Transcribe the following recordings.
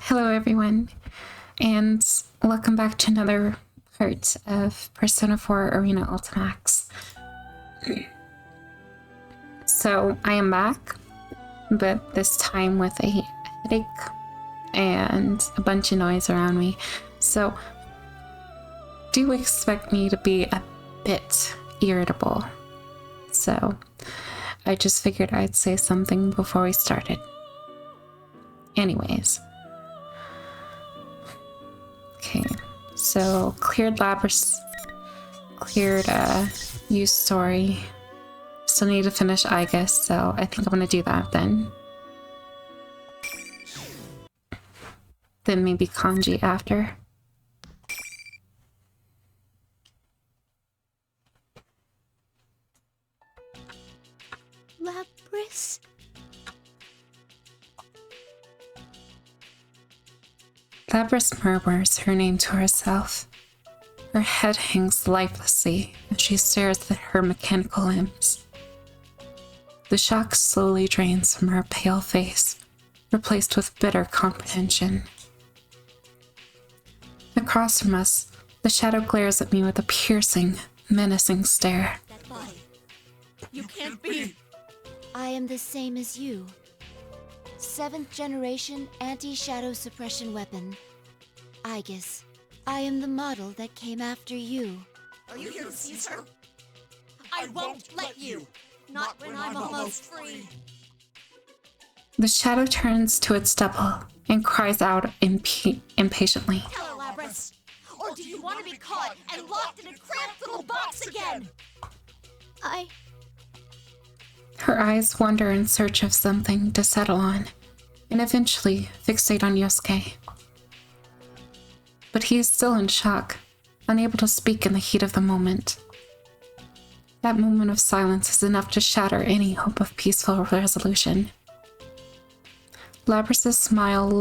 Hello everyone, and welcome back to another part of Persona 4 Arena Ultimax. So I am back, but this time with a headache and a bunch of noise around me. So do expect me to be a bit irritable. So I just figured I'd say something before we started. Anyways. Okay, so cleared Labras, cleared use story. Still need to finish Aigis, so I think I'm gonna do that then. Then maybe Kanji after. Labras? Labras murmurs her name to herself. Her head hangs lifelessly as she stares at her mechanical limbs. The shock slowly drains from her pale face, replaced with bitter comprehension. Across from us, the shadow glares at me with a piercing, menacing stare. That body. You can't be! I am the same as you. 7th generation anti-shadow suppression weapon. Aigis. I am the model that came after you. Are you here to seize her? I won't let you! Not when I'm almost free. The shadow turns to its double and cries out impatiently. Tell her, Labras! Or do you want to be caught and locked in a cramped little box again? Her eyes wander in search of something to settle on, and eventually fixate on Yosuke. But he is still in shock, unable to speak in the heat of the moment. That moment of silence is enough to shatter any hope of peaceful resolution. Labras' smiles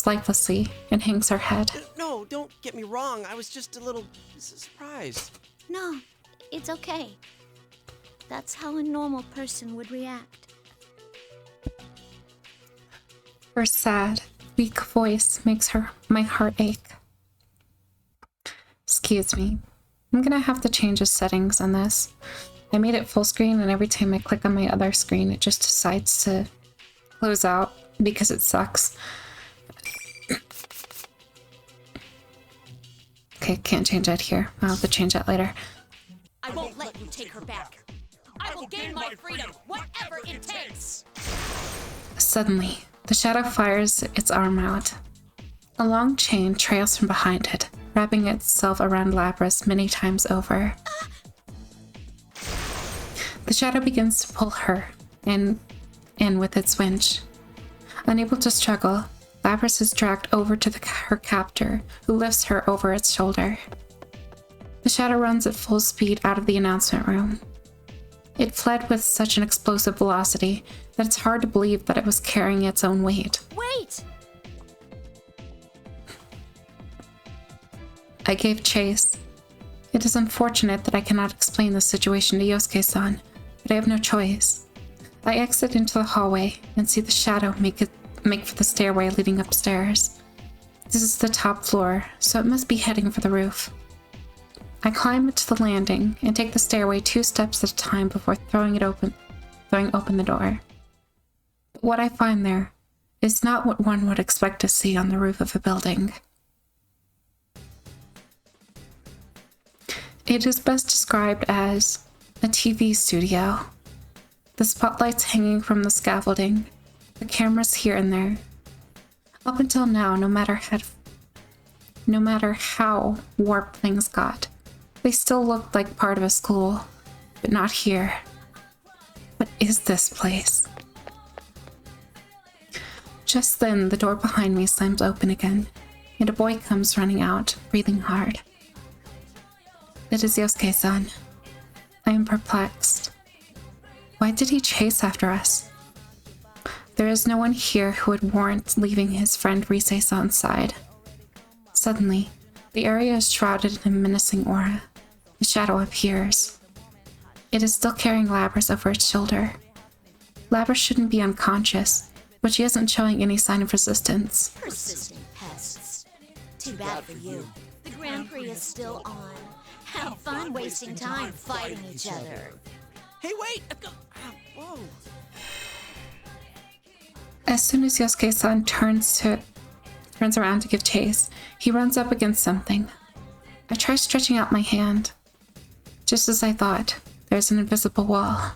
lifelessly and hangs her head. No, don't get me wrong. I was just a little surprised. No, it's okay. That's how a normal person would react. Her sad, weak voice makes my heart ache. Excuse me. I'm gonna have to change the settings on this. I made it full screen, and every time I click on my other screen, it just decides to close out because it sucks. Okay, can't change that here. I'll have to change that later. I won't let you take her back. I will gain my freedom, whatever it takes! Suddenly, the shadow fires its arm out. A long chain trails from behind it, wrapping itself around Labras many times over. The shadow begins to pull her in with its winch. Unable to struggle, Labras is dragged over to her captor, who lifts her over its shoulder. The shadow runs at full speed out of the announcement room. It fled with such an explosive velocity that it's hard to believe that it was carrying its own weight. Wait! I gave chase. It is unfortunate that I cannot explain the situation to Yosuke-san, but I have no choice. I exit into the hallway and see the shadow make for the stairway leading upstairs. This is the top floor, so it must be heading for the roof. I climb to the landing and take the stairway 2 steps at a time before throwing open the door. But what I find there is not what one would expect to see on the roof of a building. It is best described as a TV studio. The spotlights hanging from the scaffolding, the cameras here and there. Up until now, no matter how warped things got, they still looked like part of a school, but not here. What is this place? Just then, the door behind me slams open again, and a boy comes running out, breathing hard. It is Yosuke-san. I am perplexed. Why did he chase after us? There is no one here who would warrant leaving his friend Rise-san's side. Suddenly, the area is shrouded in a menacing aura. The shadow appears. It is still carrying Labras over its shoulder. Labras shouldn't be unconscious, but she isn't showing any sign of resistance. Persistent pests. Too bad for you. The Grand Prix is still on. Have fun wasting time fighting each other. Hey, wait! Whoa. As soon as Yosuke-san turns around to give chase, he runs up against something. I try stretching out my hand. Just as I thought, there's an invisible wall.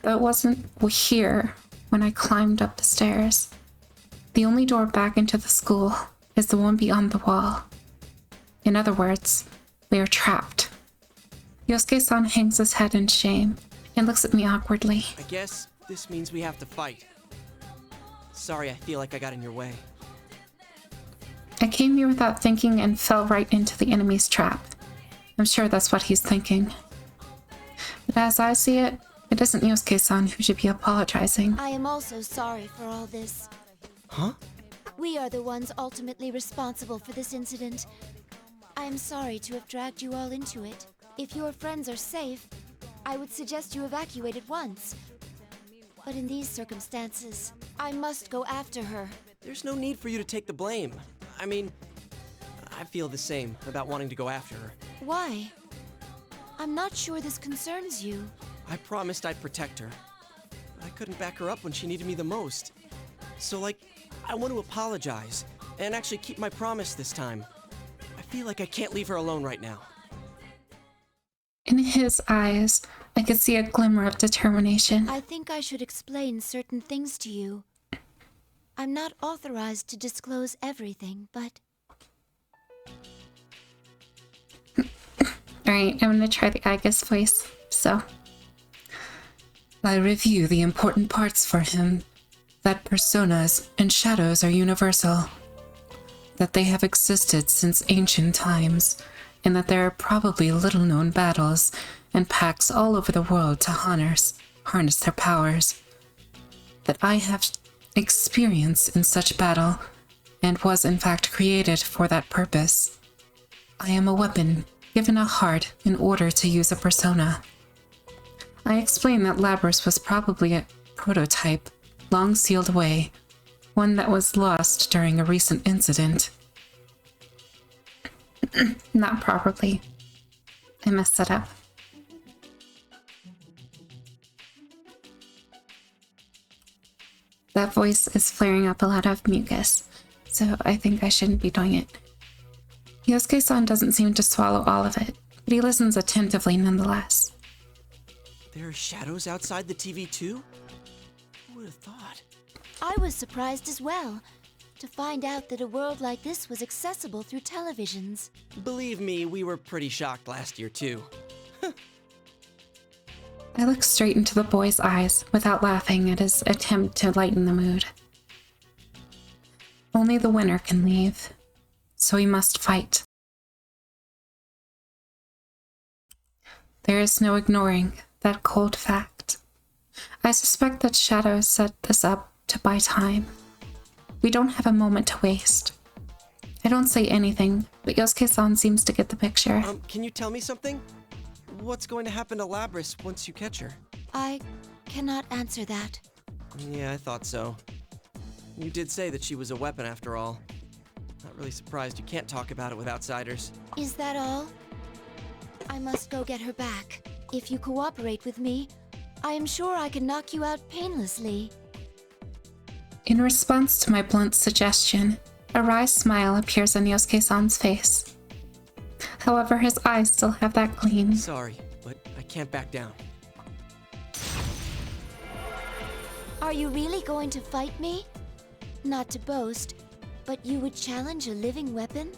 Though it wasn't here when I climbed up the stairs. The only door back into the school is the one beyond the wall. In other words, we are trapped. Yosuke-san hangs his head in shame and looks at me awkwardly. I guess this means we have to fight. Sorry, I feel like I got in your way. I came here without thinking and fell right into the enemy's trap. I'm sure that's what he's thinking. But as I see it, it isn't Yosuke-san who should be apologizing. I am also sorry for all this. Huh? We are the ones ultimately responsible for this incident. I am sorry to have dragged you all into it. If your friends are safe, I would suggest you evacuate at once. But in these circumstances, I must go after her. There's no need for you to take the blame. I mean, I feel the same about wanting to go after her. Why? I'm not sure this concerns you. I promised I'd protect her. But I couldn't back her up when she needed me the most. So, I want to apologize and actually keep my promise this time. I feel like I can't leave her alone right now. In his eyes, I could see a glimmer of determination. I think I should explain certain things to you. I'm not authorized to disclose everything, but... Alright, I'm gonna try the Aigis voice, so... I review the important parts for him, that personas and shadows are universal, that they have existed since ancient times, and that there are probably little-known battles and pacts all over the world to harness their powers, that I have experience in such battle, and was in fact created for that purpose. I am a weapon, given a heart in order to use a persona. I explained that Labras was probably a prototype, long sealed away, one that was lost during a recent incident. Not properly. I messed that up. That voice is flaring up a lot of mucus, so I think I shouldn't be doing it. Yosuke-san doesn't seem to swallow all of it, but he listens attentively nonetheless. There are shadows outside the TV too? Who would have thought? I was surprised as well, to find out that a world like this was accessible through televisions. Believe me, we were pretty shocked last year too. I look straight into the boy's eyes without laughing at his attempt to lighten the mood. Only the winner can leave, so we must fight. There is no ignoring that cold fact. I suspect that Shadow set this up to buy time. We don't have a moment to waste. I don't say anything, but Yosuke-san seems to get the picture. Can you tell me something? What's going to happen to Labras once you catch her? I cannot answer that. Yeah, I thought so. You did say that she was a weapon after all. Not really surprised you can't talk about it with outsiders. Is that all? I must go get her back. If you cooperate with me, I am sure I can knock you out painlessly. In response to my blunt suggestion, a wry smile appears on Yosuke-san's face. However, his eyes still have that gleam. Sorry, but I can't back down. Are you really going to fight me? Not to boast, but you would challenge a living weapon?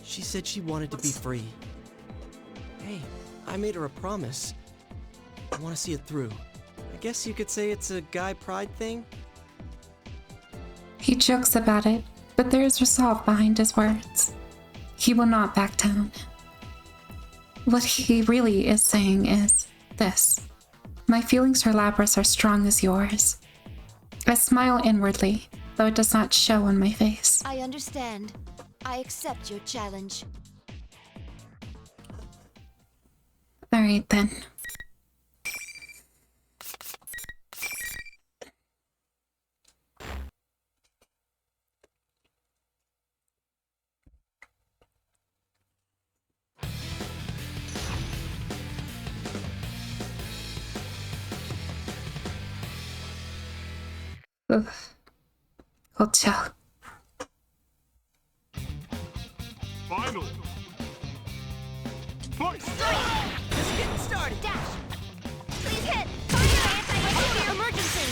She said she wanted to be free. Hey, I made her a promise. I want to see it through. I guess you could say it's a guy pride thing? He jokes about it, but there is resolve behind his words. He will not back down. What he really is saying is this. My feelings for Labras are strong as yours. I smile inwardly, though it does not show on my face. I understand. I accept your challenge. Alright then. Ugh. Cold chill. Final. Fight! Just getting started. Dash! Please hit! Fire! Anti-air emergency!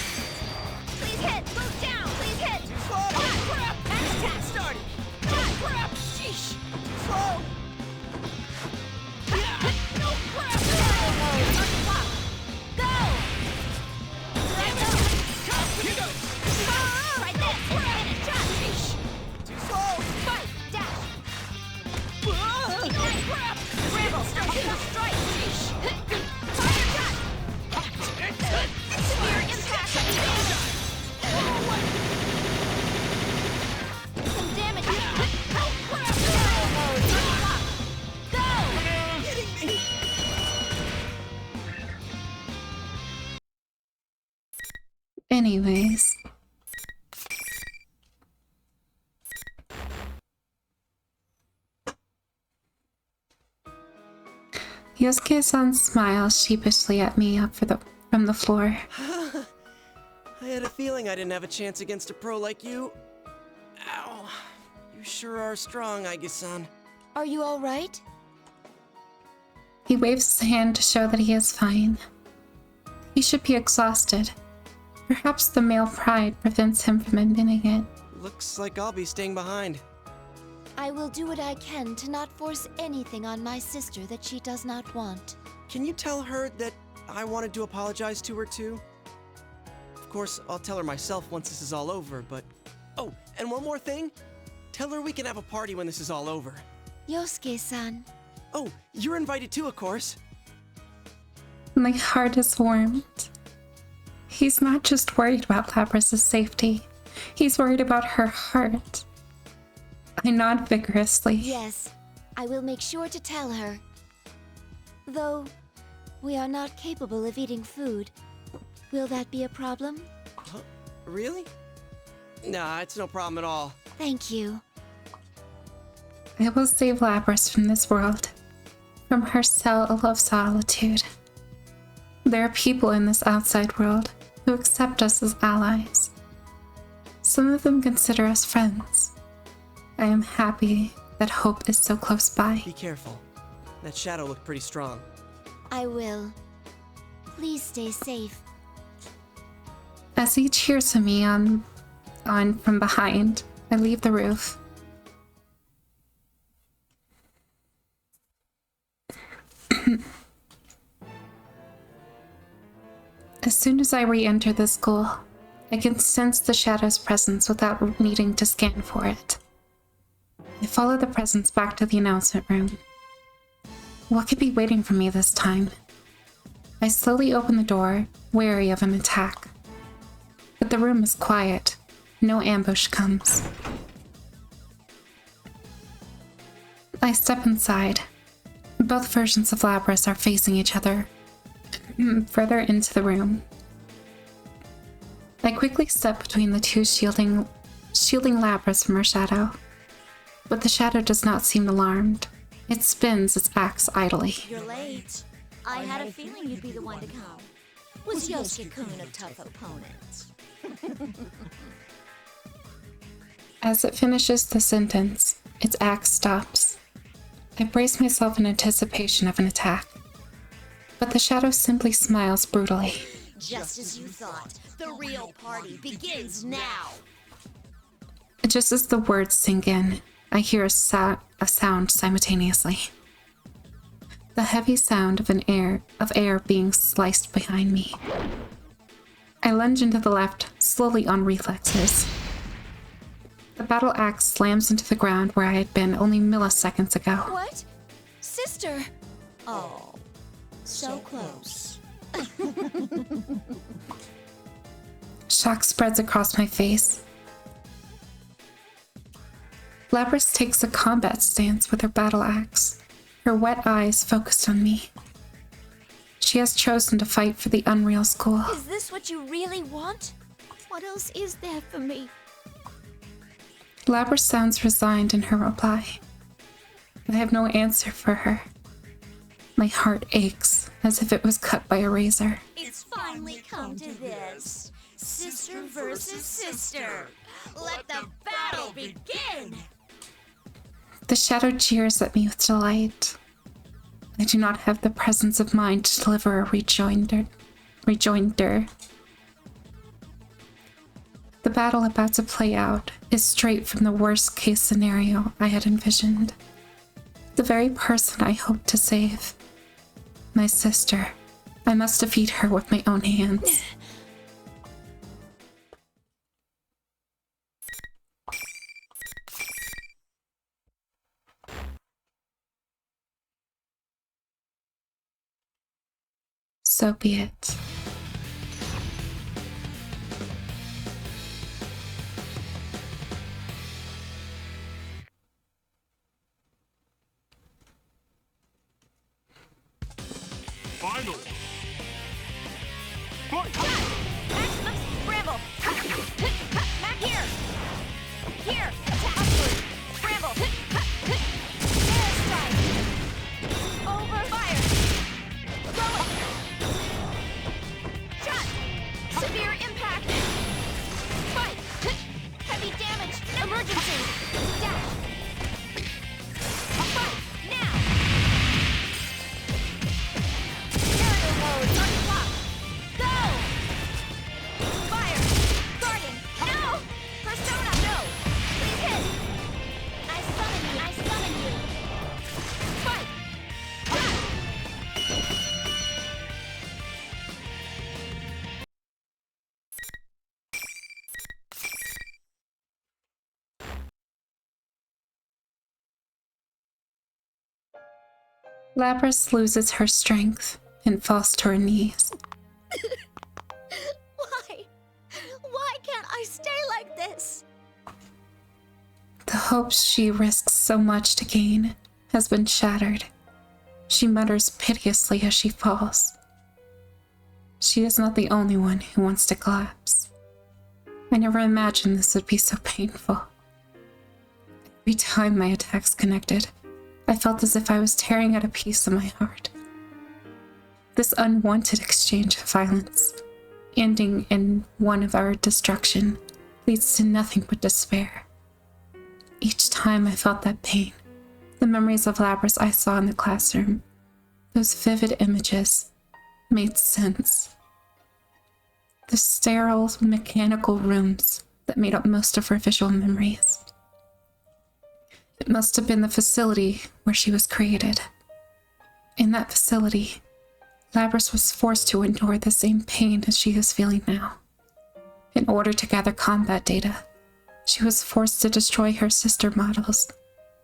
Please hit! Move down! Please hit! Slow. Crap. Attack! Started. Crap! Sheesh. Slow. No crap! Target lock! Go! Here goes. Try this! Hit it! Shot! Too slow. Fight! Dash! Ah. Ignite crap! Rambo! Torpedo strike! Fire shot! Severe impact! Some damage! Oh crap! Target lock! Go! Kidding me. Anyways. Yosuke-san smiles sheepishly at me from the floor. I had a feeling I didn't have a chance against a pro like you. Ow. You sure are strong, Aigis-san. Are you all right? He waves his hand to show that he is fine. He should be exhausted. Perhaps the male pride prevents him from admitting it. Looks like I'll be staying behind. I will do what I can to not force anything on my sister that she does not want. Can you tell her that I wanted to apologize to her too? Of course, I'll tell her myself once this is all over, but... Oh, and one more thing. Tell her we can have a party when this is all over. Yosuke-san, Oh, you're invited too, of course. My heart is warmed. He's not just worried about Labrys's safety. He's worried about her heart. I nod vigorously. yes, I will make sure to tell her. Though, we are not capable of eating food. Will that be a problem? Huh? Really? Nah, it's no problem at all. Thank you. I will save Labrys from this world, from her cell of solitude. There are people in this outside world who accept us as allies. Some of them consider us friends. I am happy that hope is so close by. Be careful. That shadow looked pretty strong. I will. Please stay safe. As he cheers to me on from behind, I leave the roof. As soon as I re-enter the school, I can sense the shadow's presence without needing to scan for it. I follow the presence back to the announcement room. What could be waiting for me this time? I slowly open the door, wary of an attack. But the room is quiet. No ambush comes. I step inside. Both versions of Labrys are facing each other, further into the room. I quickly step between the two, shielding Labrys from her shadow. But the shadow does not seem alarmed. It spins its axe idly. You're late. I had a feeling you'd be the one to come. Was Yosuke-kun a tough opponent? As it finishes the sentence, its axe stops. I brace myself in anticipation of an attack. But the shadow simply smiles brutally. Just as you thought, the real party begins now. Just as the words sink in, I hear a sound simultaneously. The heavy sound of air being sliced behind me. I lunge into the left, slowly on reflexes. The battle axe slams into the ground where I had been only milliseconds ago. What? Sister! Oh, so close. Shock spreads across my face. Labrys takes a combat stance with her battle axe, her wet eyes focused on me. She has chosen to fight for the Unreal School. Is this what you really want? What else is there for me? Labrys sounds resigned in her reply. I have no answer for her. My heart aches as if it was cut by a razor. It's finally come to this. Sister versus sister. Let the battle begin! The shadow jeers at me with delight. I do not have the presence of mind to deliver a rejoinder. The battle about to play out is straight from the worst case scenario I had envisioned. The very person I hoped to save. My sister. I must defeat her with my own hands. So be it. Final. Maximum scramble! Back here! Here! Attack upward! Scramble! Air strike! Over fire! Throw it! Shot! Severe impact! Fight! Heavy damage! Emergency! Dash! Fight! Now! Aerial mode! Target lock! Go! Fire! Guardian! No! Persona! No! Please hit! I summon you! I summon you! Fight! Shot! Lapras loses her strength and falls to her knees. Why? Why can't I stay like this? The hopes she risks so much to gain has been shattered. She mutters piteously as she falls. She is not the only one who wants to collapse. I never imagined this would be so painful. Every time my attacks connected, I felt as if I was tearing at a piece of my heart. This unwanted exchange of violence, ending in one of our destruction, leads to nothing but despair. Each time I felt that pain, the memories of Lapras I saw in the classroom, those vivid images, made sense. The sterile, mechanical rooms that made up most of her visual memories. It must have been the facility where she was created. In that facility, Lapras was forced to endure the same pain as she is feeling now. In order to gather combat data, she was forced to destroy her sister models,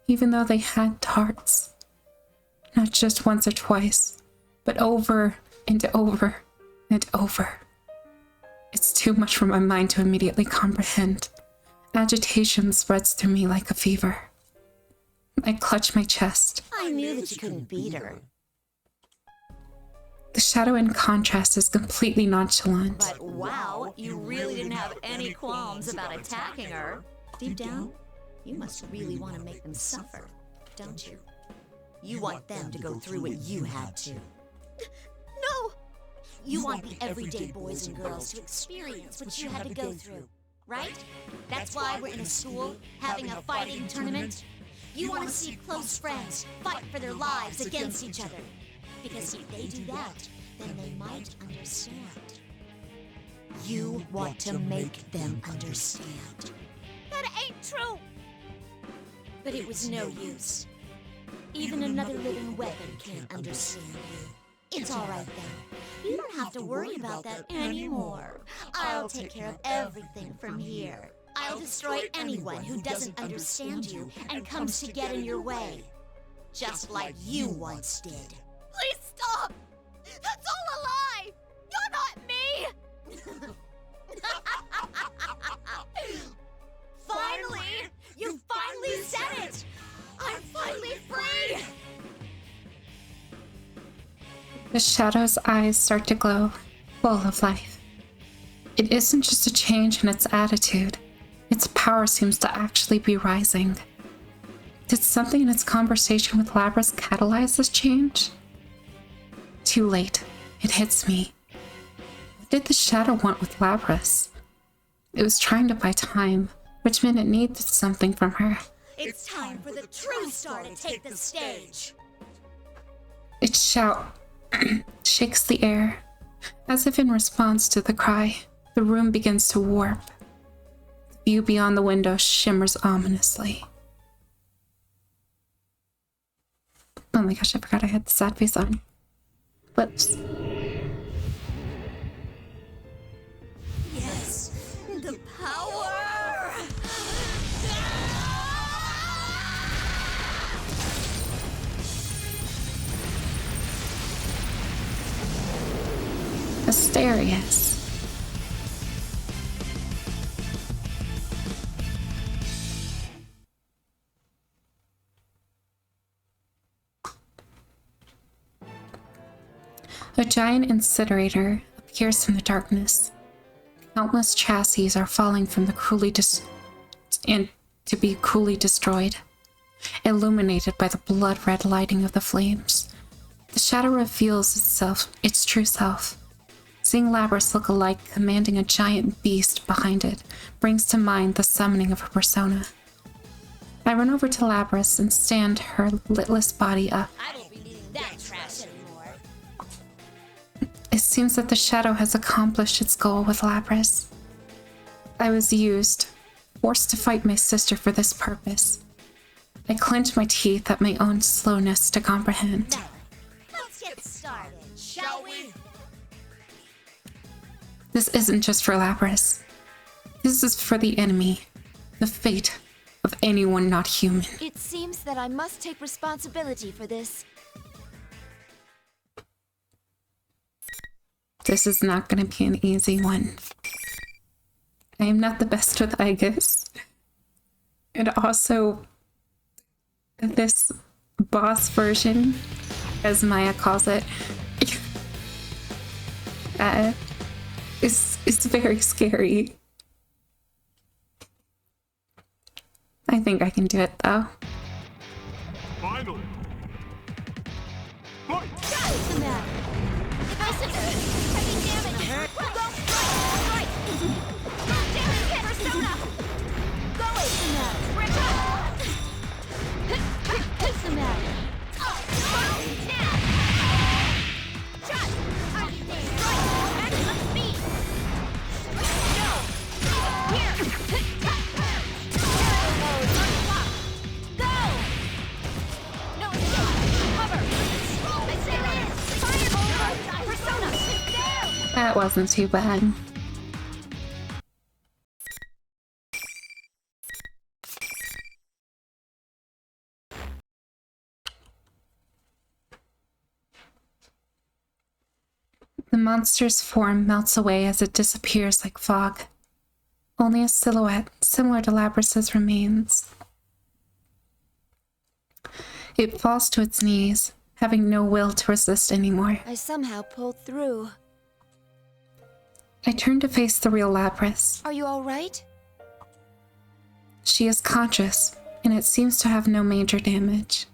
even though they had hearts. Not just once or twice, but over and over and over. It's too much for my mind to immediately comprehend. Agitation spreads through me like a fever. I clutch my chest. I knew that you couldn't beat her. The shadow in contrast is completely nonchalant. But wow, you really didn't have any qualms about attacking her. Deep down, you must really want to make them suffer, don't you? You want them to go through what you had to. No! You want the everyday boys and girls to experience what you had to go through, right? That's why we're in a school having a fighting tournament. You want to see close friends fight for their lives against each other. Because if they do that, then they might understand. You want to make them understand. That ain't true! But it was no use. Even another living weapon can't understand you. It's alright then. You don't have to worry about that anymore. I'll take care of everything from here. I'll destroy anyone who doesn't understand you and comes to get in your way. Just like you once did. Please stop! That's all a lie! You're not me! Finally! You finally said it! I'm finally free! The shadow's eyes start to glow, full of life. It isn't just a change in its attitude. Its power seems to actually be rising. Did something in its conversation with Lapras catalyze this change? Too late. It hits me. With did the shadow want with Labras? It was trying to buy time, which meant it needed something from her. It's time for the true star to take the stage. Its shout shakes the air. As if in response to the cry, the room begins to warp. The view beyond the window shimmers ominously. Oh my gosh, I forgot I had the sad face on. Whoops. Yes, the power! Asterius. A giant incinerator appears from the darkness. Countless chassis are falling from the to be cruelly destroyed, illuminated by the blood-red lighting of the flames. The shadow reveals its true self. Seeing Labras look alike, commanding a giant beast behind it, brings to mind the summoning of her persona. I run over to Labras and stand her litless body up. I won't be needing that trash anymore. It seems that the shadow has accomplished its goal with Labras. I was used, forced to fight my sister for this purpose. I clench my teeth at my own slowness to comprehend. Now, let's get started, shall we? This isn't just for Labras. This is for the enemy, the fate of anyone not human. It seems that I must take responsibility for this. This is not going to be an easy one. I am not the best with Aigis. And also, this boss version, as Maya calls it, is very scary. I think I can do it though. Final. Fight! What's the matter? Evasive! Taking damage! Go! Strike! Go damage hit! Persona! Go! What's the matter? Rip up! What's the matter? Now! Shot! Strike! Maximum speed! Go! Here! Unlock! Go! No escape! Cover! Fireball! Persona! Go! That wasn't too bad. The monster's form melts away as it disappears like fog. Only a silhouette, similar to Labras's, remains. It falls to its knees, having no will to resist anymore. I somehow pulled through. I turn to face the real Labras. Are you all right? She is conscious, and it seems to have no major damage.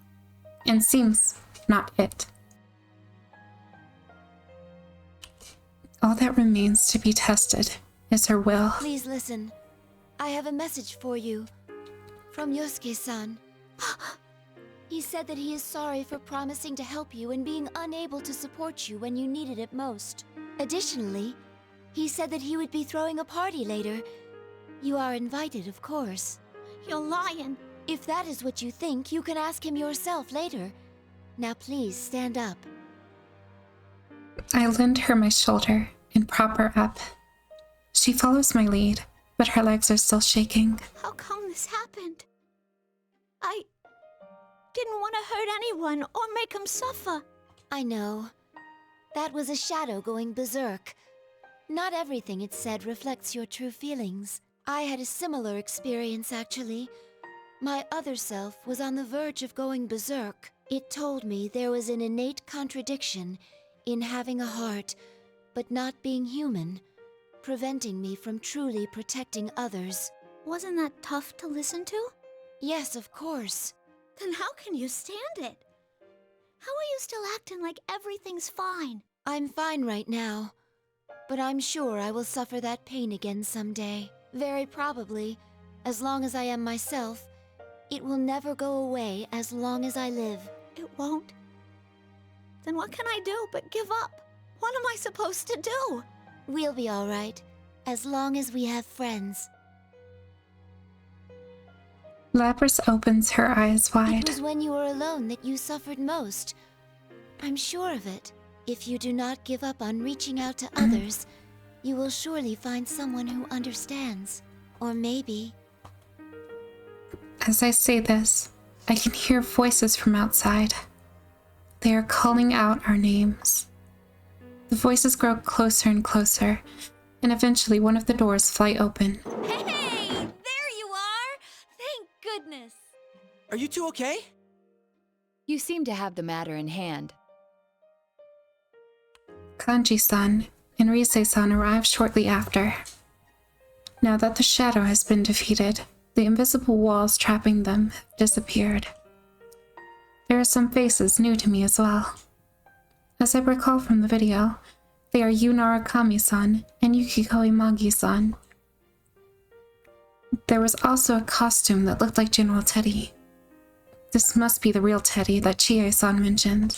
And seems not it. All that remains to be tested is her will. Please listen. I have a message for you. From Yosuke-san. He said that he is sorry for promising to help you and being unable to support you when you needed it most. Additionally, he said that he would be throwing a party later. You are invited, of course. You're lying. If that is what you think, you can ask him yourself later. Now please, stand up. I lend her my shoulder and prop her up. She follows my lead, but her legs are still shaking. How come this happened? I didn't want to hurt anyone or make them suffer. I know. That was a shadow going berserk. Not everything it said reflects your true feelings. I had a similar experience, actually. My other self was on the verge of going berserk. It told me there was an innate contradiction in having a heart, but not being human, preventing me from truly protecting others. Wasn't that tough to listen to? Yes, of course. Then how can you stand it? How are you still acting like everything's fine? I'm fine right now. But I'm sure I will suffer that pain again someday. Very probably, as long as I am myself, it will never go away as long as I live. It won't? Then what can I do but give up? What am I supposed to do? We'll be all right, as long as we have friends. Lapras opens her eyes It wide. was when you were alone that you suffered most. I'm sure of it. If you do not give up on reaching out to others, you will surely find someone who understands. Or maybe... As I say this, I can hear voices from outside. They are calling out our names. The voices grow closer and closer, and eventually one of the doors fly open. Hey! There you are! Thank goodness! Are you two okay? You seem to have the matter in hand. Kanji-san and Rise-san arrive shortly after. Now that the shadow has been defeated, the invisible walls trapping them have disappeared. There are some faces new to me as well. As I recall from the video, they are Yu Narakami-san and Yukiko Imagi-san. There was also a costume that looked like General Teddy. This must be the real Teddy that Chie-san mentioned.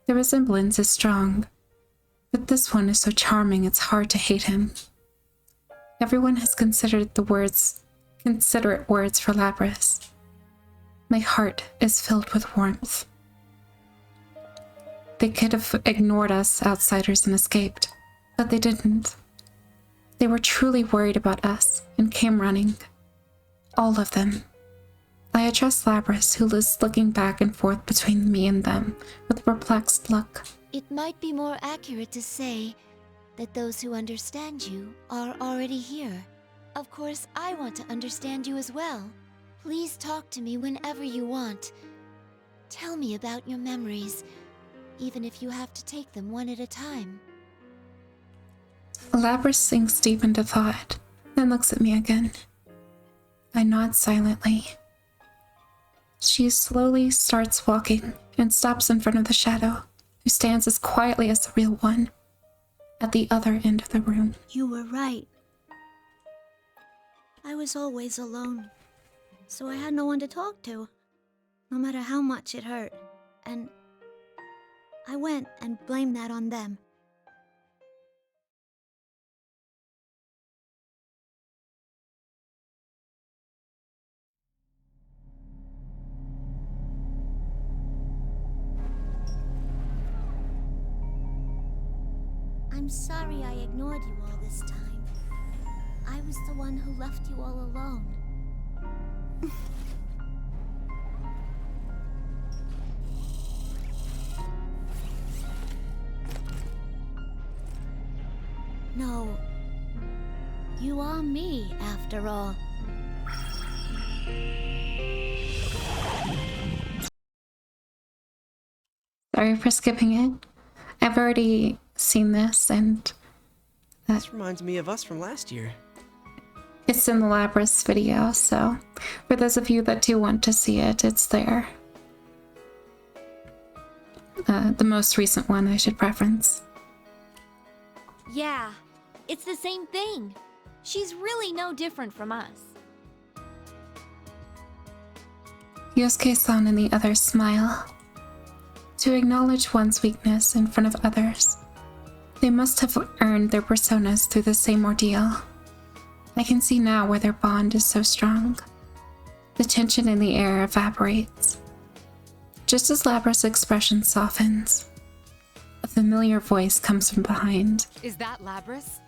The resemblance is strong, but this one is so charming it's hard to hate him. Everyone has considered considerate words for Lapras. My heart is filled with warmth. They could have ignored us outsiders and escaped, but they didn't. They were truly worried about us and came running. All of them. I addressed Lapras, who was looking back and forth between me and them with a perplexed look. It might be more accurate to say that those who understand you are already here. Of course, I want to understand you as well. Please talk to me whenever you want. Tell me about your memories, even if you have to take them one at a time. Lapras sinks deep into thought, then looks at me again. I nod silently. She slowly starts walking and stops in front of the shadow, who stands as quietly as the real one, at the other end of the room. You were right. I was always alone, so I had no one to talk to, no matter how much it hurt. And I went and blamed that on them. I'm sorry I ignored you all this time. I was the one who left you all alone. No, you are me, after all. Sorry for skipping it. I've already seen this, and This reminds me of us from last year. it's in the Lapras video, so for those of you that do want to see it, it's there. The most recent one I should preference. Yeah, it's the same thing. She's really no different from us. Yosuke-san and the others smile. To acknowledge one's weakness in front of others, they must have earned their personas through the same ordeal. I can see now where their bond is so strong. The tension in the air evaporates. Just as Lapras' expression softens, a familiar voice comes from behind. Is that Lapras?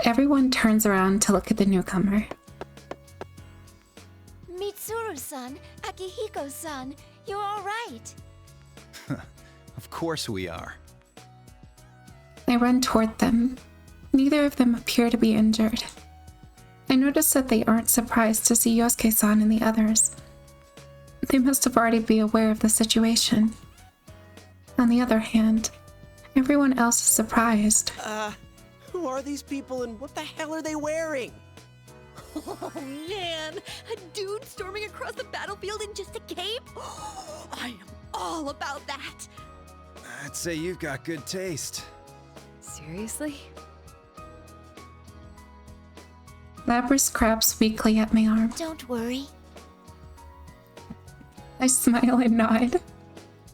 Everyone turns around to look at the newcomer. Mitsuru-san, Akihiko-san, you're all right. Of course we are. I run toward them. Neither of them appear to be injured. I notice that they aren't surprised to see Yosuke-san and the others. They must have already be aware of the situation. On the other hand, everyone else is surprised. Who are these people and what the hell are they wearing? Oh man, a dude storming across the battlefield in just a cape? I am all about that. I'd say you've got good taste. Seriously? Lapras crabs weakly at my arm. Don't worry. I smile and nod.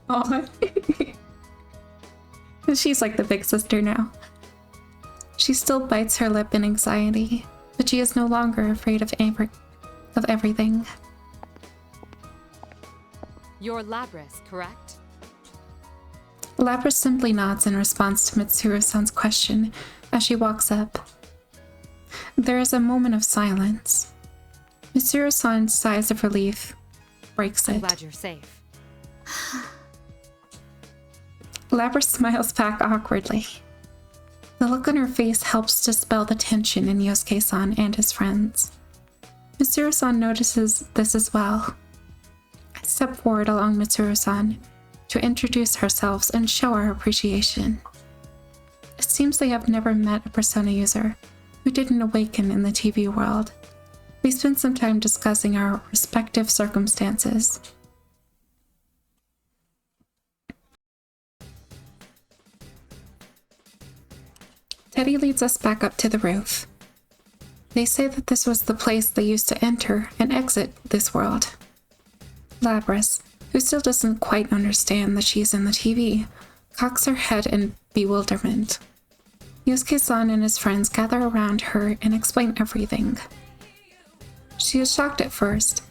Aw. She's like the big sister now. She still bites her lip in anxiety, but she is no longer afraid of everything. You're Labris, correct? Lapras simply nods in response to Mitsuru-san's question as she walks up. There is a moment of silence. Mitsuru-san sighs of relief, breaks I'm it. glad you're safe. Lapras smiles back awkwardly. The look on her face helps dispel the tension in Yosuke-san and his friends. Mitsuru-san notices this as well. I step forward along Mitsuru-san to introduce ourselves and show our appreciation. It seems they have never met a Persona user who didn't awaken in the TV world. We spent some time discussing our respective circumstances. Teddy leads us back up to the roof. They say that this was the place they used to enter and exit this world. Lapras, who still doesn't quite understand that she's in the TV, cocks her head in bewilderment. Yosuke-san and his friends gather around her and explain everything. She is shocked at first,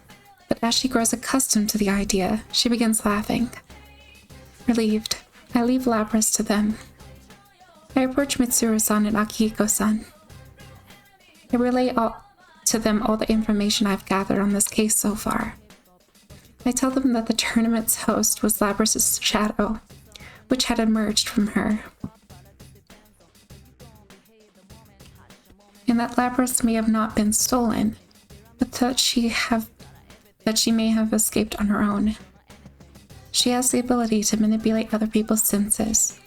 but as she grows accustomed to the idea, she begins laughing. Relieved, I leave Lapras to them. I approach Mitsuru-san and Akihiko-san. I relay to them all the information I've gathered on this case so far. I tell them that the tournament's host was Lapras' shadow, which had emerged from her. And that Lapras may have not been stolen, but that she may have escaped on her own. She has the ability to manipulate other people's senses.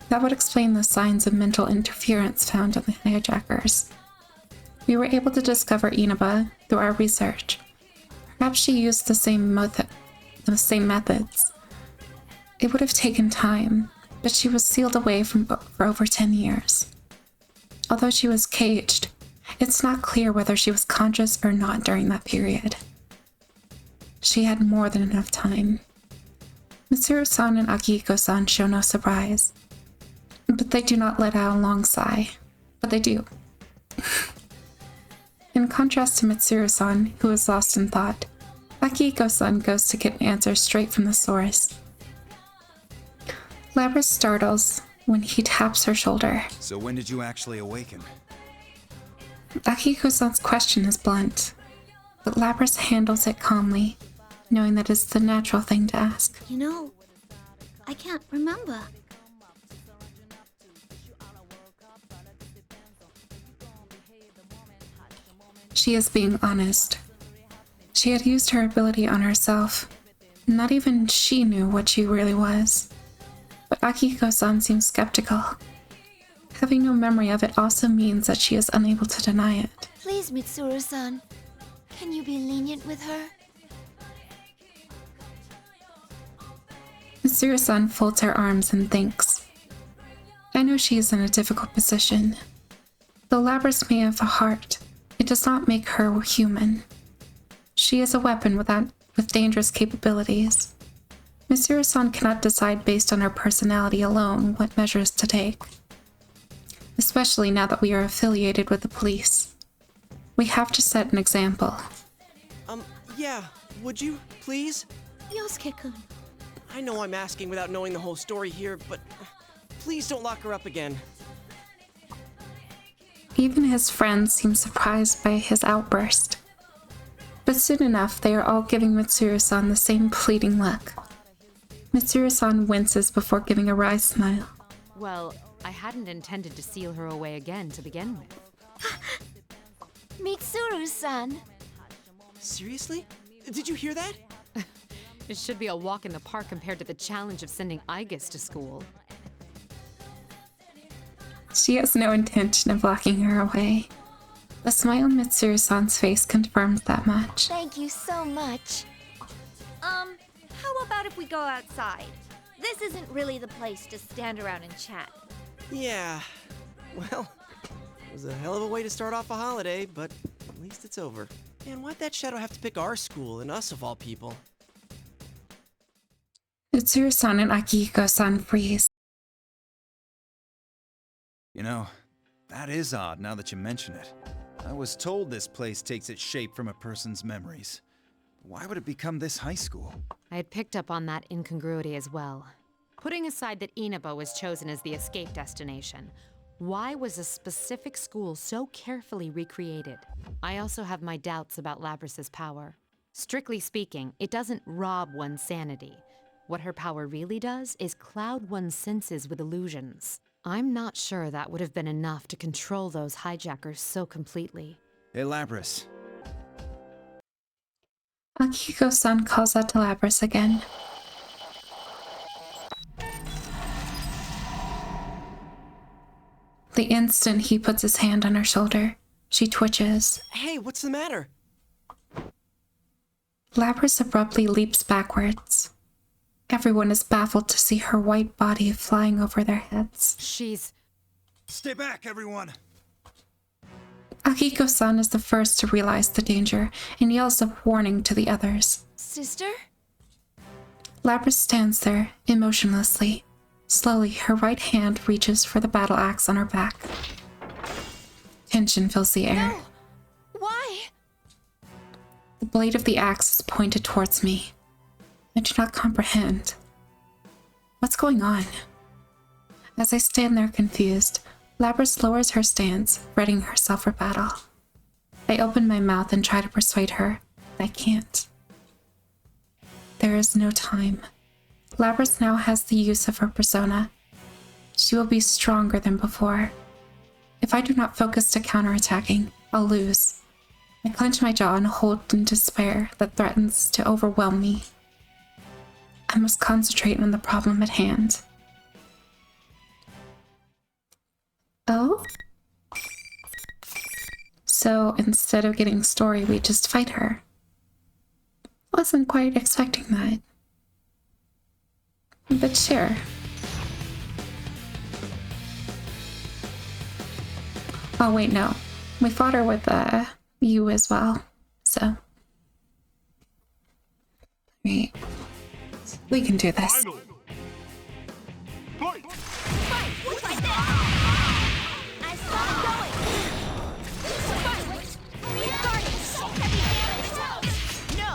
That would explain the signs of mental interference found in the hijackers. We were able to discover Inaba through our research. Perhaps she used the same methods. It would have taken time, but she was sealed away for over 10 years. Although she was caged, it's not clear whether she was conscious or not during that period. She had more than enough time. Mitsuru-san and Akihiko-san show no surprise, but they do not let out a long sigh. But they do. In contrast to Mitsuru-san, who is lost in thought, Akihiko-san goes to get answers straight from the source. Lapras startles when he taps her shoulder. So when did you actually awaken? Akihiko-san's question is blunt, but Lapras handles it calmly, knowing that it's the natural thing to ask. You know, I can't remember. She is being honest. She had used her ability on herself. Not even she knew what she really was. But Akihiko-san seems skeptical. Having no memory of it also means that she is unable to deny it. Please, Mitsuru-san. Can you be lenient with her? Mitsuru-san folds her arms and thinks. I know she is in a difficult position. Though Lapras may have a heart, it does not make her human. She is a weapon with dangerous capabilities. Mitsuru-san cannot decide based on her personality alone what measures to take. Especially now that we are affiliated with the police. We have to set an example. Yeah, would you, please? Yosuke-kun. I know I'm asking without knowing the whole story here, but please don't lock her up again. Even his friends seem surprised by his outburst. But soon enough, they are all giving Mitsuru-san the same pleading look. Mitsuru-san winces before giving a wry smile. Well, I hadn't intended to seal her away again to begin with. Mitsuru-san. Seriously? Did you hear that? It should be a walk in the park compared to the challenge of sending Aigis to school. She has no intention of locking her away. The smile on Mitsuru-san's face confirms that much. Thank you so much. How about if we go outside? This isn't really the place to stand around and chat. Yeah, well, it was a hell of a way to start off a holiday, but at least it's over. Man, why'd that shadow have to pick our school and us of all people? Utsuru-san and Akihiko-san freeze. You know, that is odd now that you mention it. I was told this place takes its shape from a person's memories. Why would it become this high school? I had picked up on that incongruity as well. Putting aside that Inaba was chosen as the escape destination, why was a specific school so carefully recreated? I also have my doubts about Labrys's power. Strictly speaking, it doesn't rob one's sanity. What her power really does is cloud one's senses with illusions. I'm not sure that would have been enough to control those hijackers so completely. Hey, Labrys. Akihiko-san calls out to Labrys again. The instant he puts his hand on her shoulder, she twitches. Hey, what's the matter? Labrys abruptly leaps backwards. Everyone is baffled to see her white body flying over their heads. She's... Stay back, everyone! Akihiko-san is the first to realize the danger and yells a warning to the others. Sister? Labrys stands there, emotionlessly. Slowly, her right hand reaches for the battle axe on her back. Tension fills the air. No! Why? The blade of the axe is pointed towards me. I do not comprehend. What's going on? As I stand there confused, Labrys lowers her stance, readying herself for battle. I open my mouth and try to persuade her, but I can't. There is no time. Labrys now has the use of her persona. She will be stronger than before. If I do not focus to counterattacking, I'll lose. I clench my jaw and hold in despair that threatens to overwhelm me. I must concentrate on the problem at hand. Oh? So instead of getting story, we just fight her. Wasn't quite expecting that. But sure. Oh wait, no. We fought her with you as well. So. Right. We can do this. Final. Fight! I saw it going! Fight! Restart it! Heavy damage! No!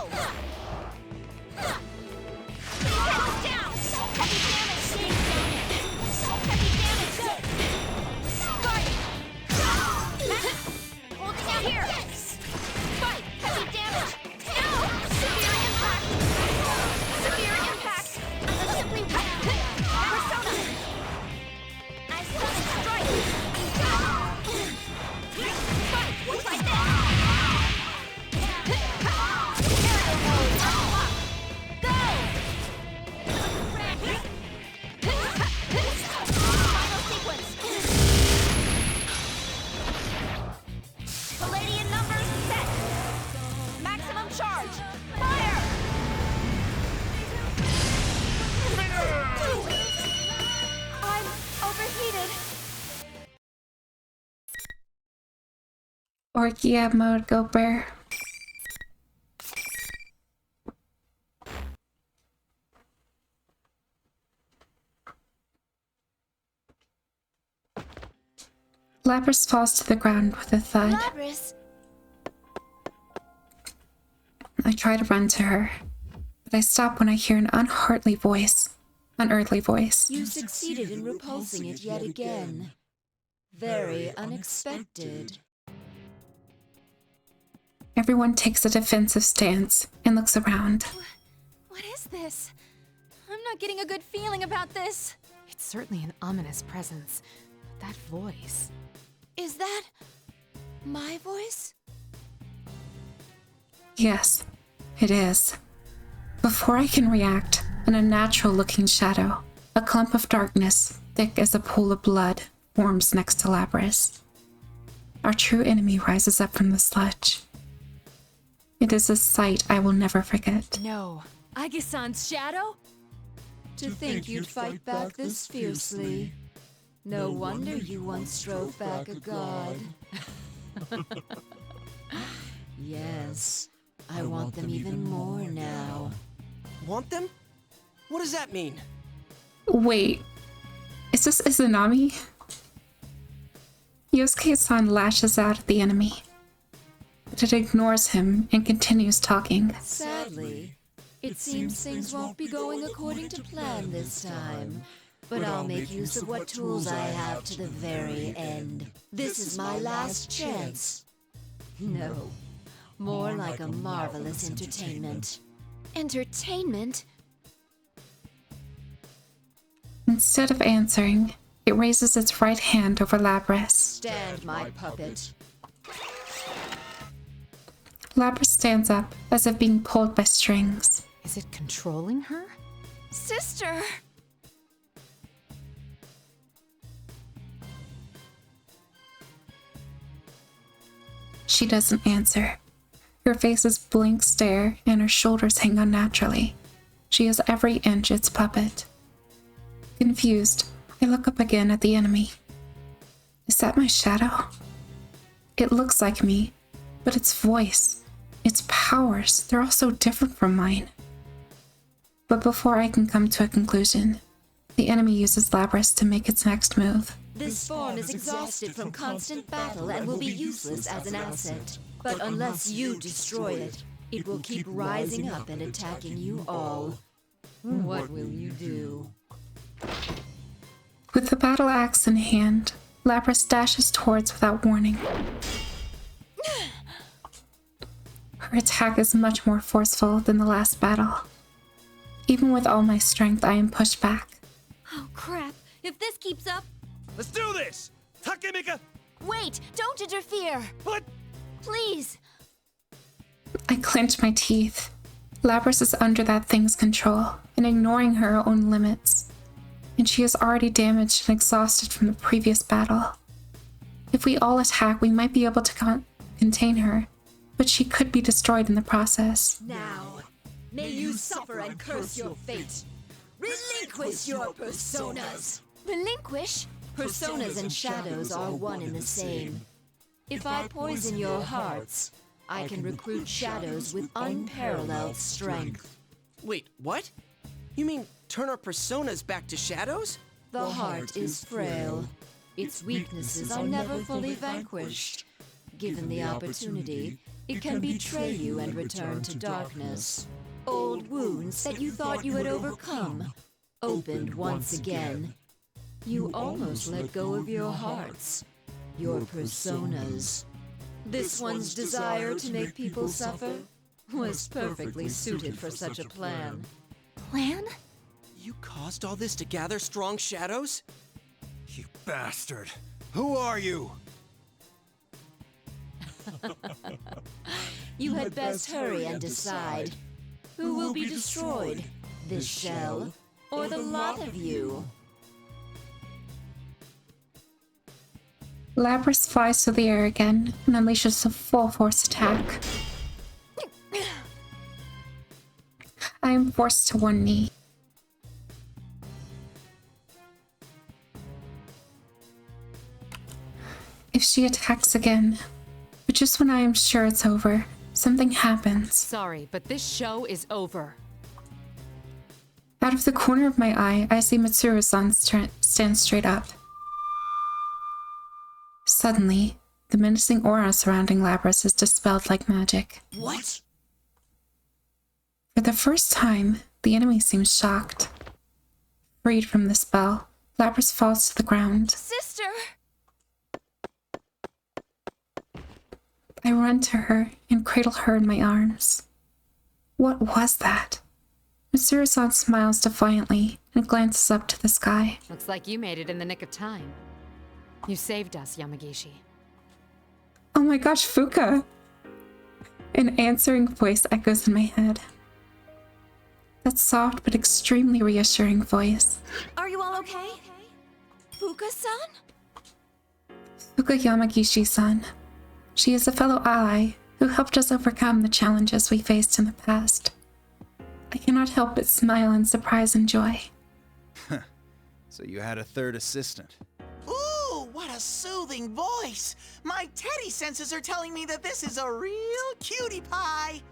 Heads down! Heavy damage! Heavy damage! Start it! Holding out here! Fight! Heavy damage! No! Severe impact! Severe impact! Simply persona! I sonic strike! Fight! Like that! Aerial mode unlocked! Go! Final sequence! Palladian numbers set! Maximum charge! Fire! I'm overheated. Orchia mode, go bear. Labrys falls to the ground with a thud. Labrys! I try to run to her, but I stop when I hear an unearthly voice. You succeeded in repulsing it yet again. Very unexpected. Everyone takes a defensive stance and looks around. What is this? I'm not getting a good feeling about this. It's certainly an ominous presence. But that voice... Is that my voice? Yes, it is. Before I can react, an unnatural-looking shadow, a clump of darkness, thick as a pool of blood, forms next to Labrys. Our true enemy rises up from the sludge. It is a sight I will never forget. No. Aigis-san's shadow? To think you'd fight back this fiercely. No wonder you once strove back a god. Yes, I want them even more now. Want them? What does that mean? Wait, is this Izanami? Yosuke-san lashes out at the enemy, but it ignores him and continues talking. Sadly, it seems things won't be going according to plan this time. But I'll make use of what tools I have to the very end. This is my last chance. No, more like a marvelous entertainment. Entertainment? Instead of answering, it raises its right hand over Labras. Stand, my puppet. Labras stands up as if being pulled by strings. Is it controlling her? Sister! She doesn't answer. Her face is blank stare and her shoulders hang unnaturally. She is every inch its puppet. Confused, I look up again at the enemy. Is that my shadow? It looks like me, but its voice, its powers, they're all so different from mine. But before I can come to a conclusion, the enemy uses Labras to make its next move. This form is exhausted from constant battle and will be useless as an asset. But unless you destroy it, it will keep rising up and attacking you all. What will you do? With the battle axe in hand, Labras dashes towards without warning. Her attack is much more forceful than the last battle. Even with all my strength, I am pushed back. Oh crap, if this keeps up... Let's do this! Takemika! Wait, don't interfere! What? Please! I clench my teeth. Labras is under that thing's control and ignoring her own limits. And she is already damaged and exhausted from the previous battle. If we all attack, we might be able to contain her, but she could be destroyed in the process. Now, may you suffer and curse your fate. Relinquish your personas! Relinquish? Personas and shadows are one and the same. If I poison your hearts, I can recruit shadows with unparalleled strength. Wait, what? You mean turn our personas back to shadows? The heart is frail. Its weaknesses are never fully vanquished. Given the opportunity, it can betray you and return to darkness. Old wounds that you thought you had overcome, opened once again. You almost let go of your hearts, your personas. This one's desire to make people suffer was perfectly suited for such a plan. Plan? You caused all this to gather strong shadows? You bastard! Who are you? You had best hurry and decide. Who will be destroyed? This shell or the lot of you? Labras flies through the air again and unleashes a full force attack. I am forced to one knee. If she attacks again, but just when I am sure it's over, something happens. Sorry, but this show is over. Out of the corner of my eye, I see Mitsuru-san stand straight up. Suddenly, the menacing aura surrounding Labras is dispelled like magic. What? For the first time, the enemy seems shocked. Freed from the spell, Labras falls to the ground. Sister! I run to her and cradle her in my arms. What was that? Mitsuru-san smiles defiantly and glances up to the sky. Looks like you made it in the nick of time. You saved us, Yamagishi. Oh my gosh, Fuka! An answering voice echoes in my head. That soft but extremely reassuring voice. Are you all okay? Fuka-san? Fuka Yamagishi-san. She is a fellow ally who helped us overcome the challenges we faced in the past. I cannot help but smile in surprise and joy. So you had a third assistant. a soothing voice. My teddy senses are telling me that this is a real cutie pie.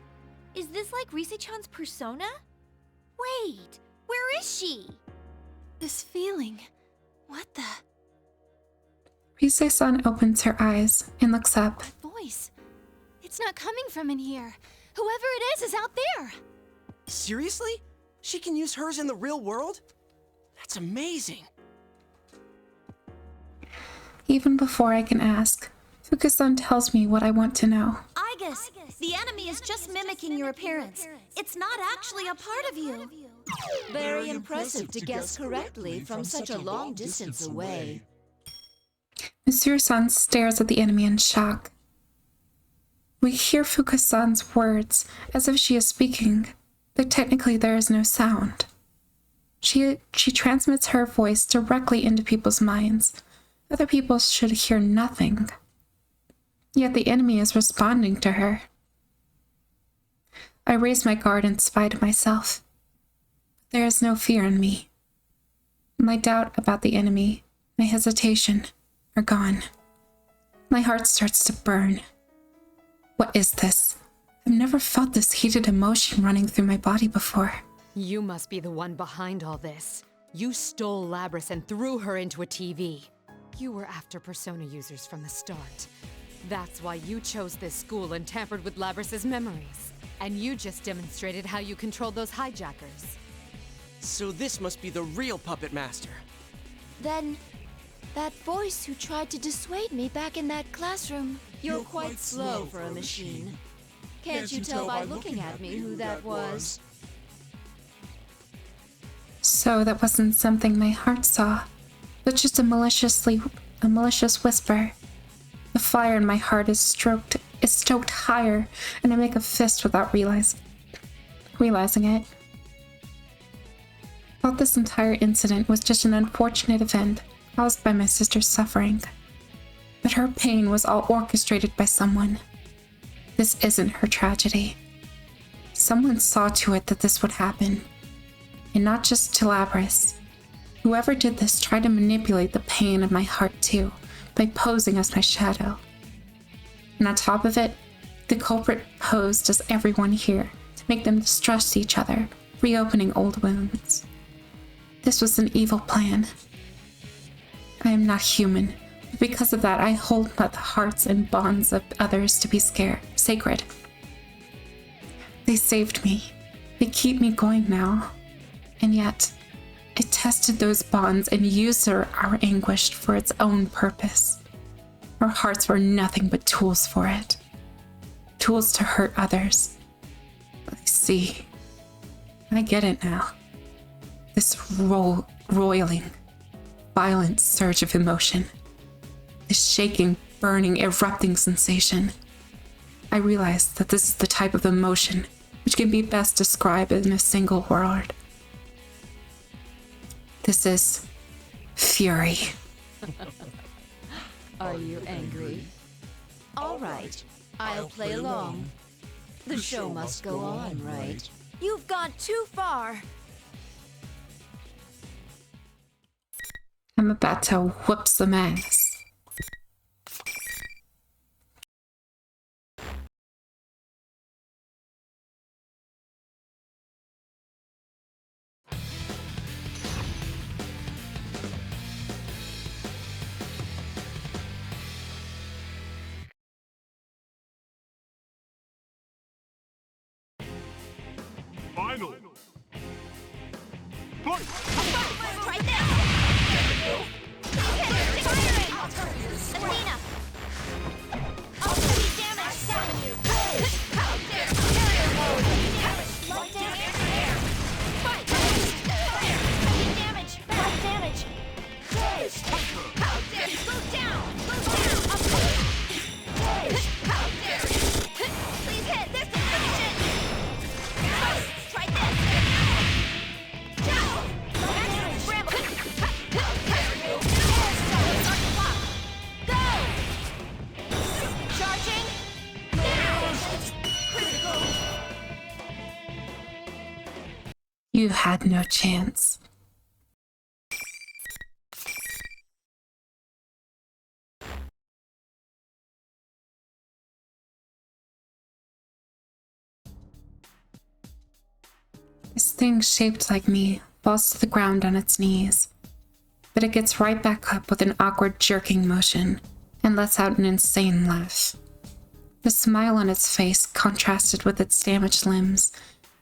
Is this like Rise-chan's persona? Wait, where is she? This feeling. What the? Rise-san opens her eyes and looks up. Voice. It's not coming from in here. Whoever it is out there. Seriously? She can use hers in the real world? That's amazing. Even before I can ask, Fuka-san tells me what I want to know. Aigis, the enemy is just mimicking your appearance. It's not actually a part of you. Very impressive to guess correctly from such a long distance away. Monsieur-san stares at the enemy in shock. We hear Fuka-san's words as if she is speaking, but technically there is no sound. She transmits her voice directly into people's minds. Other people should hear nothing. Yet the enemy is responding to her. I raise my guard in spite of myself. There is no fear in me. My doubt about the enemy, my hesitation, are gone. My heart starts to burn. What is this? I've never felt this heated emotion running through my body before. You must be the one behind all this. You stole Labris and threw her into a TV. You were after Persona users from the start. That's why you chose this school and tampered with Labris's memories. And you just demonstrated how you controlled those hijackers. So this must be the real puppet master. Then, that voice who tried to dissuade me back in that classroom. You're quite slow for a machine. Can't you tell by looking at me who that was? So that wasn't something my heart saw, but just a malicious whisper. The fire in my heart is stoked higher, and I make a fist without realizing it. I thought this entire incident was just an unfortunate event caused by my sister's suffering. But her pain was all orchestrated by someone. This isn't her tragedy. Someone saw to it that this would happen. And not just to Labris. Whoever did this tried to manipulate the pain of my heart too, by posing as my shadow. And on top of it, the culprit posed as everyone here to make them distrust each other, reopening old wounds. This was an evil plan. I am not human, but because of that I hold the hearts and bonds of others to be sacred. They saved me. They keep me going now. And yet, it tested those bonds and used our anguish for its own purpose. Our hearts were nothing but tools for it. Tools to hurt others. I see. I get it now. This roiling, violent surge of emotion. This shaking, burning, erupting sensation. I realize that this is the type of emotion which can be best described in a single word. This is fury. Are you angry? All right, I'll play along. The show must go on, right? You've gone too far. I'm about to whoop some ass. Final. Fight! Try this! Athena! I'll do damage down you! How dare Light damage! Fight! Damage! Light damage! How dare you! Go down! Go down! How dare you! Please hit! This is finish it! Try this! You had no chance. This thing shaped like me falls to the ground on its knees, but it gets right back up with an awkward jerking motion and lets out an insane laugh. The smile on its face contrasted with its damaged limbs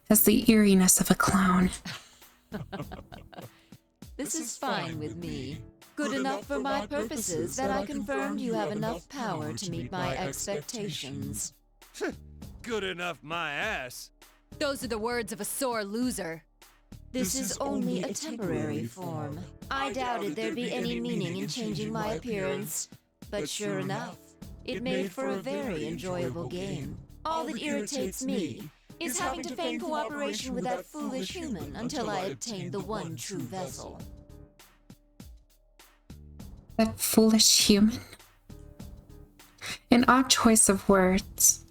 as the eeriness of a clown. This is fine with me. Good enough for my purposes that I confirmed you have enough power to meet my expectations. Good enough, my ass. Those are the words of a sore loser. This is only a temporary form. I doubted there'd be any meaning in changing my appearance, but sure enough, it made for a very enjoyable game. All that irritates me is having to feign cooperation with that foolish human until I obtain the one true vessel. That foolish human? An odd choice of words.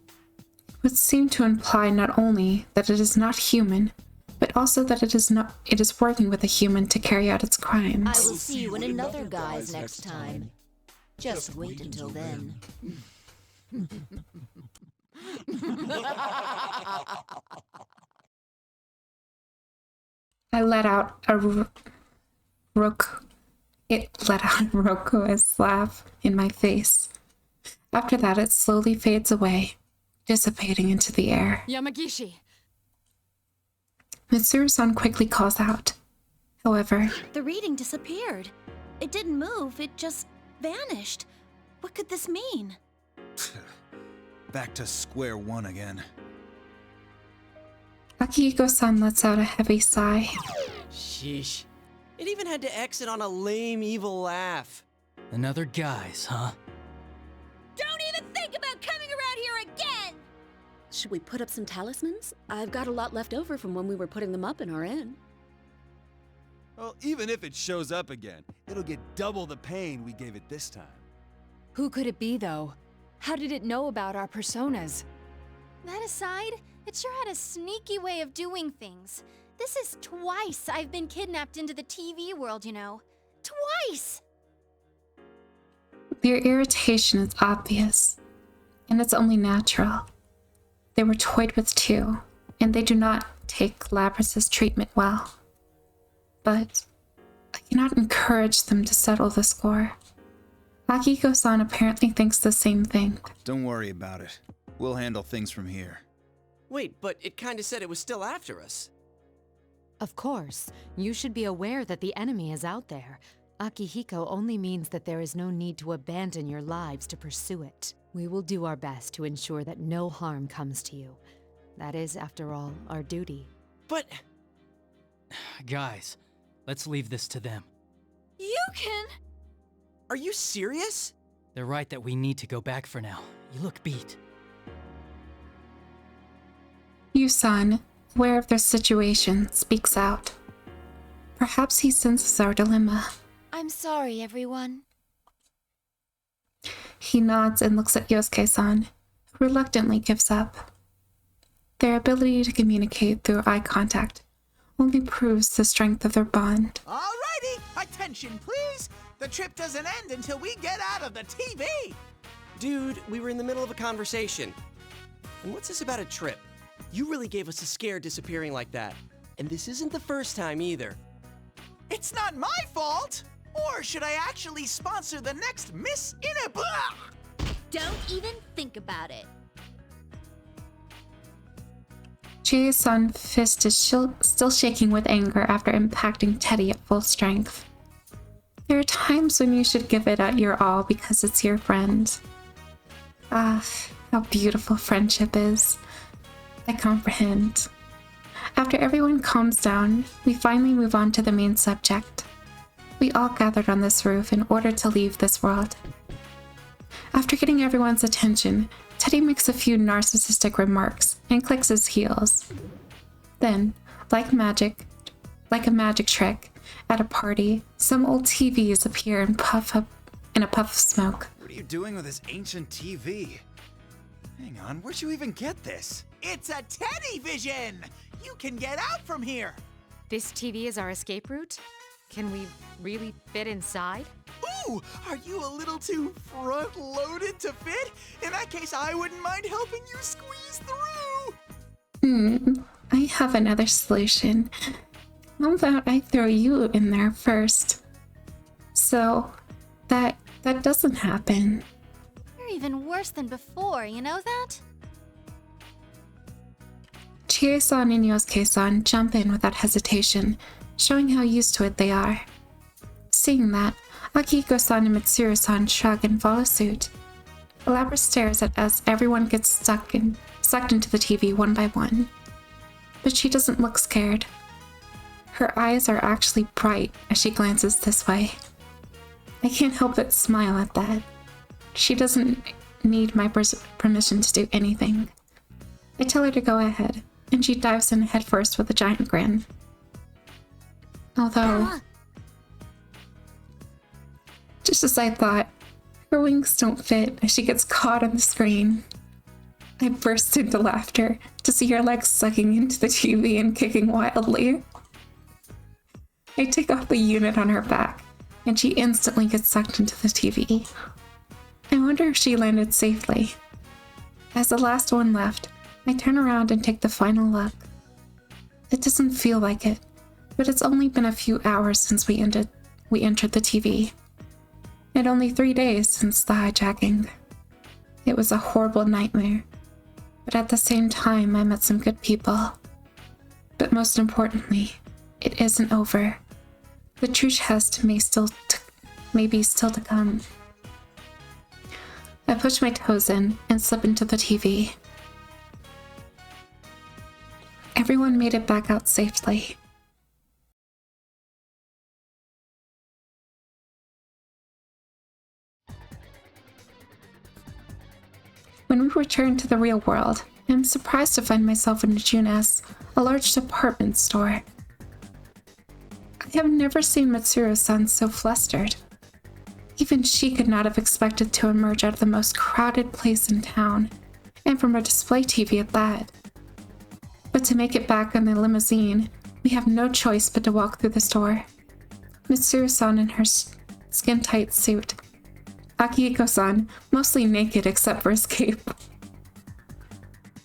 It would seem to imply not only that it is not human, but also that it is working with a human to carry out its crimes. I will see you in another guise next time. Just wait until then. I let out a It let out Roku's laugh in my face. After that, it slowly fades away, dissipating into the air. Yamagishi! Mitsuru-san quickly calls out. However, The reading disappeared. It didn't move, it just vanished. What could this mean? Back to square one again. Akihiko-san lets out a heavy sigh. Sheesh. It even had to exit on a lame, evil laugh. Another guise, huh? Don't even think about coming around here again! Should we put up some talismans? I've got a lot left over from when we were putting them up in our inn. Well, even if it shows up again, it'll get double the pain we gave it this time. Who could it be, though? How did it know about our personas? That aside, it sure had a sneaky way of doing things. This is twice I've been kidnapped into the TV world, you know. Twice! Their irritation is obvious, and it's only natural. They were toyed with too, and they do not take Labrys's treatment well. But I cannot encourage them to settle the score. Akihiko-san apparently thinks the same thing. Don't worry about it. We'll handle things from here. Wait, but it kinda said it was still after us. Of course. You should be aware that the enemy is out there. Akihiko only means that there is no need to abandon your lives to pursue it. We will do our best to ensure that no harm comes to you. That is, after all, our duty. But... Guys, let's leave this to them. You can... Are you serious? They're right that we need to go back for now. You look beat. Yusan, aware of their situation, speaks out. Perhaps he senses our dilemma. I'm sorry, everyone. He nods and looks at Yosuke-san, who reluctantly gives up. Their ability to communicate through eye contact only proves the strength of their bond. Alrighty, attention please. The trip doesn't end until we get out of the TV. Dude, we were in the middle of a conversation. And what's this about a trip? You really gave us a scare disappearing like that. And this isn't the first time either. It's not my fault. Or should I actually sponsor the next Miss Inaba? Don't even think about it. Chie-san's fist is still shaking with anger after impacting Teddy at full strength. There are times when you should give it your all because it's your friend. Ah, how beautiful friendship is. I comprehend. After everyone calms down, we finally move on to the main subject. We all gathered on this roof in order to leave this world. After getting everyone's attention, Teddy makes a few narcissistic remarks and clicks his heels. Then, like a magic trick, at a party, some old TVs appear and puff up in a puff of smoke. What are you doing with this ancient TV? Hang on, where'd you even get this? It's a Teddy Vision! You can get out from here! This TV is our escape route? Can we really fit inside? Ooh, are you a little too front-loaded to fit? In that case, I wouldn't mind helping you squeeze through! I have another solution. How about I throw you in there first? So that doesn't happen. You're even worse than before, you know that? Chie-san and Yosuke-san jump in without hesitation, showing how used to it they are. Seeing that, Akihiko-san and Mitsuru-san shrug and follow suit. Elabra stares at as everyone gets sucked into the TV one by one. But she doesn't look scared. Her eyes are actually bright as she glances this way. I can't help but smile at that. She doesn't need my permission to do anything. I tell her to go ahead, and she dives in headfirst with a giant grin. Although, just as I thought, her wings don't fit as she gets caught on the screen. I burst into laughter to see her legs sucking into the TV and kicking wildly. I take off the unit on her back, and she instantly gets sucked into the TV. I wonder if she landed safely. As the last one left, I turn around and take the final look. It doesn't feel like it, but it's only been a few hours since we entered the TV. And only 3 days since the hijacking. It was a horrible nightmare, but at the same time I met some good people. But most importantly, it isn't over. The true test may be still to come. I push my toes in and slip into the TV. Everyone made it back out safely. When we return to the real world, I'm surprised to find myself in Junes, a large department store. I have never seen Mitsuru-san so flustered. Even she could not have expected to emerge out of the most crowded place in town, and from a display TV at that. But to make it back in the limousine, we have no choice but to walk through the store. Mitsuru-san in her skin-tight suit. Akihiko-san, mostly naked except for his cape.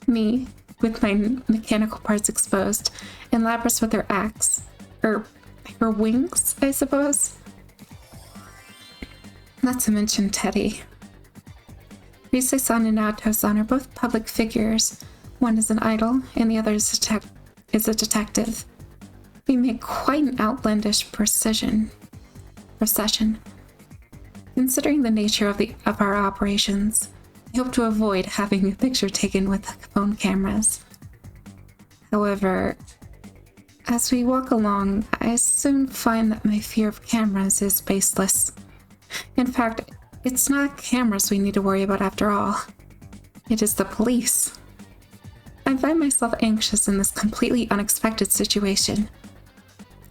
Me, with my mechanical parts exposed, and Labras with her axe. Her wings, I suppose? Not to mention Teddy. Rise-san and Naoto-san are both public figures. One is an idol, and the other is a detective. We make quite an outlandish procession. Considering the nature of our operations, I hope to avoid having a picture taken with phone cameras. However, as we walk along, I soon find that my fear of cameras is baseless. In fact, it's not cameras we need to worry about after all. It is the police. I find myself anxious in this completely unexpected situation.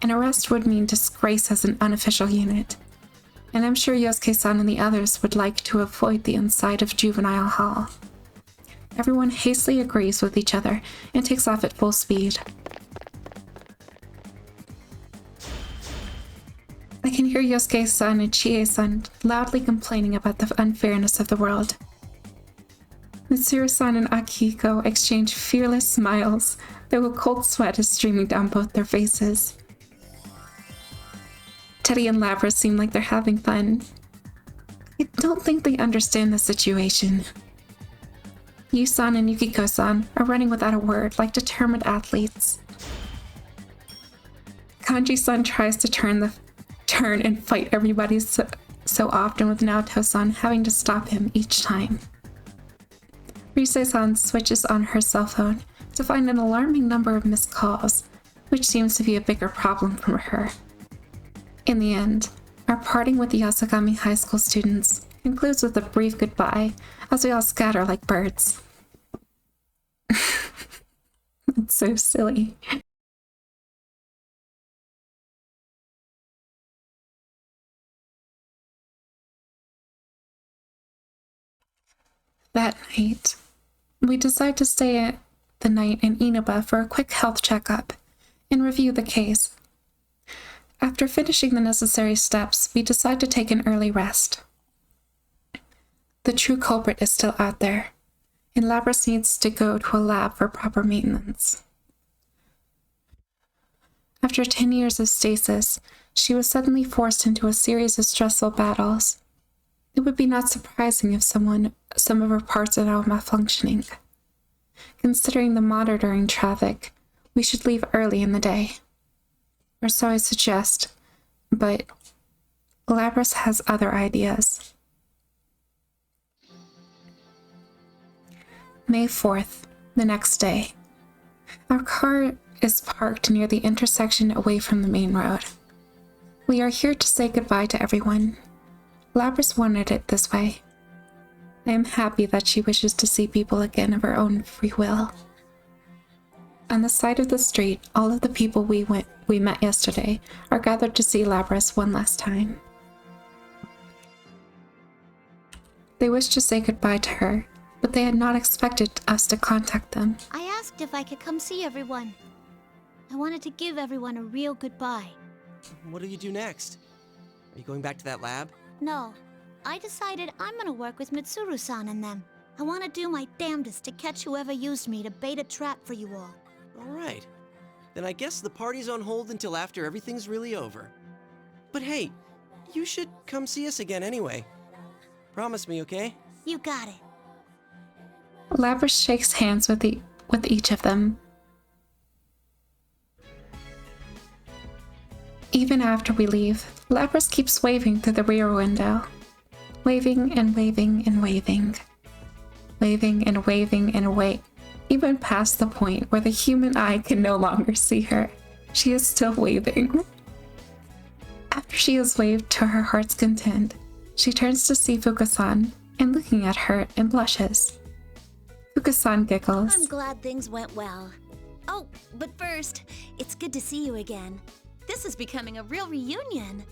An arrest would mean disgrace as an unofficial unit, and I'm sure Yosuke-san and the others would like to avoid the inside of Juvenile Hall. Everyone hastily agrees with each other and takes off at full speed. I can hear Yosuke-san and Chie-san loudly complaining about the unfairness of the world. Mitsuru-san and Akihiko exchange fearless smiles, though a cold sweat is streaming down both their faces. Teddy and Labra seem like they're having fun. I don't think they understand the situation. Yu-san and Yukiko-san are running without a word like determined athletes. Kanji-san tries to turn and fight everybody so often, with Naoto-san having to stop him each time. Rise-san switches on her cell phone to find an alarming number of missed calls, which seems to be a bigger problem for her. In the end, our parting with the Yasogami High School students concludes with a brief goodbye as we all scatter like birds. It's so silly. That night, we decide to stay the night in Inaba for a quick health checkup and review the case. After finishing the necessary steps, we decide to take an early rest. The true culprit is still out there, and Labras needs to go to a lab for proper maintenance. After 10 years of stasis, she was suddenly forced into a series of stressful battles. It would be not surprising if some of her parts are now malfunctioning. Considering the monitoring traffic, we should leave early in the day. Or so I suggest, but Labras has other ideas. May 4th, the next day. Our car is parked near the intersection away from the main road. We are here to say goodbye to everyone. Labras wanted it this way. I am happy that she wishes to see people again of her own free will. On the side of the street, all of the people we met yesterday are gathered to see Labras one last time. They wish to say goodbye to her, but they had not expected us to contact them. I asked if I could come see everyone. I wanted to give everyone a real goodbye. What do you do next? Are you going back to that lab? No, I decided I'm gonna work with Mitsuru-san and them. I want to do my damnedest to catch whoever used me to bait a trap for you all. All right. Then I guess the party's on hold until after everything's really over. But hey, you should come see us again anyway. Promise me, okay? You got it. Labras shakes hands with each of them. Even after we leave, Labras keeps waving through the rear window. Waving and waving and waving. Waving and waving and even past the point where the human eye can no longer see her. She is still waving. After she has waved to her heart's content, she turns to see Fuka-san and looking at her and blushes. Fuka-san giggles. I'm glad things went well. Oh, but first, it's good to see you again. This is becoming a real reunion.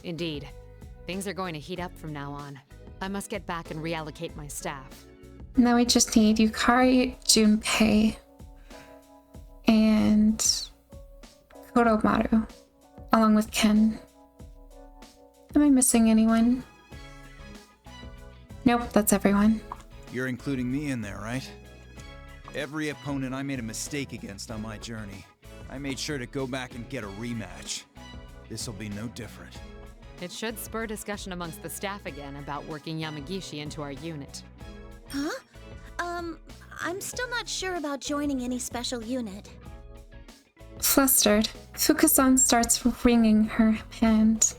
Indeed. Things are going to heat up from now on. I must get back and reallocate my staff. Now we just need Yukari, Junpei, and Koromaru, along with Ken. Am I missing anyone? Nope, that's everyone. You're including me in there, right? Every opponent I made a mistake against on my journey, I made sure to go back and get a rematch. This'll be no different. It should spur discussion amongst the staff again about working Yamagishi into our unit. Huh? I'm still not sure about joining any special unit. Flustered, Fuka-san starts wringing her hand.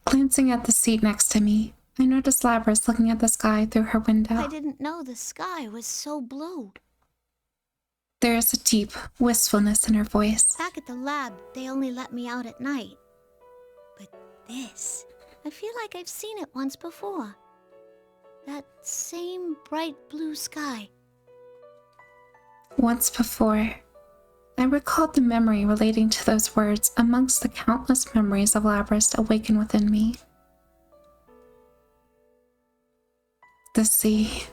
Glancing at the seat next to me, I notice Labras looking at the sky through her window. I didn't know the sky was so blue. There is a deep wistfulness in her voice. Back at the lab, they only let me out at night. But this, I feel like I've seen it once before. That same bright blue sky. Once before, I recalled the memory relating to those words amongst the countless memories of Labras awakened within me. The sea,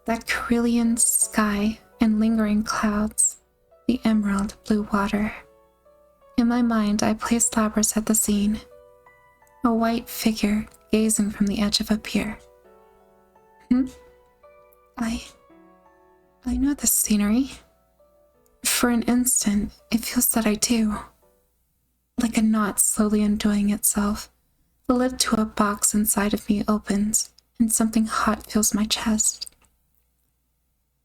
that Carillion sky and lingering clouds, the emerald blue water. In my mind, I placed Labras at the scene, a white figure gazing from the edge of a pier. I know this scenery. For an instant, it feels that I do. Like a knot slowly undoing itself, the lid to a box inside of me opens, and something hot fills my chest.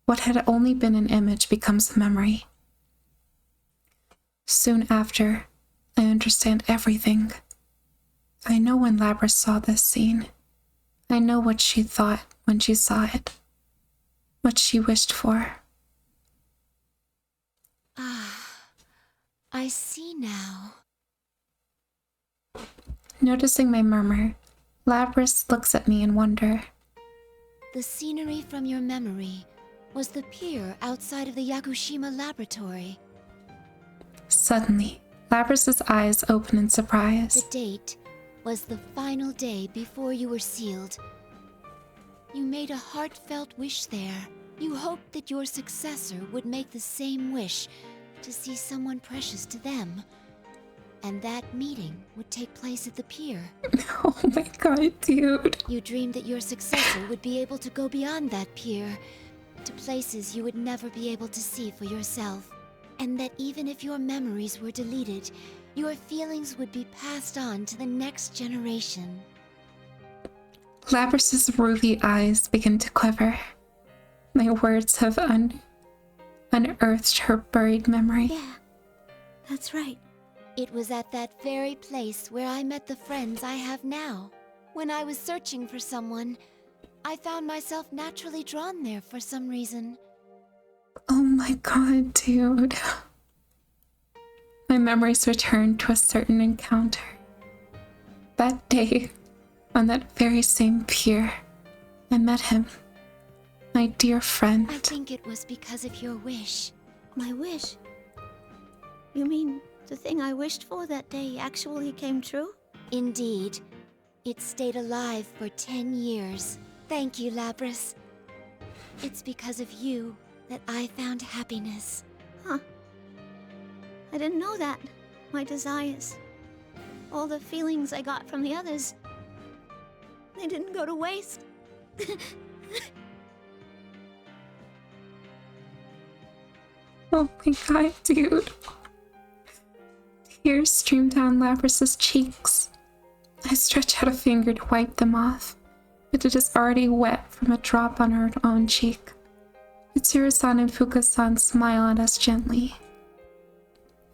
What had only been an image becomes a memory. Soon after, I understand everything. I know when Labras saw this scene. I know what she thought when she saw it. What she wished for. I see now. Noticing my murmur, Labras looks at me in wonder. The scenery from your memory was the pier outside of the Yakushima laboratory. Suddenly, Labras' eyes open in surprise. The date was the final day before you were sealed. You made a heartfelt wish there. You hoped that your successor would make the same wish to see someone precious to them. And that meeting would take place at the pier. Oh my god, dude. You dreamed that your successor would be able to go beyond that pier, to places you would never be able to see for yourself. And that even if your memories were deleted, your feelings would be passed on to the next generation. Labrys's ruby eyes begin to quiver. My words have unearthed her buried memory. Yeah, that's right. It was at that very place where I met the friends I have now. When I was searching for someone, I found myself naturally drawn there for some reason. Oh my god, dude. My memories return to a certain encounter. That day, on that very same pier, I met him. My dear friend. I think it was because of your wish. My wish? You mean the thing I wished for that day actually came true? Indeed. It stayed alive for 10 years. Thank you, Labrys. It's because of you that I found happiness. Huh. I didn't know that. My desires, all the feelings I got from the others, they didn't go to waste. Oh my god, dude. Tears stream down Labrys's cheeks. I stretch out a finger to wipe them off, but it is already wet from a drop on her own cheek. Mitsuru-san and Fuka-san smile at us gently.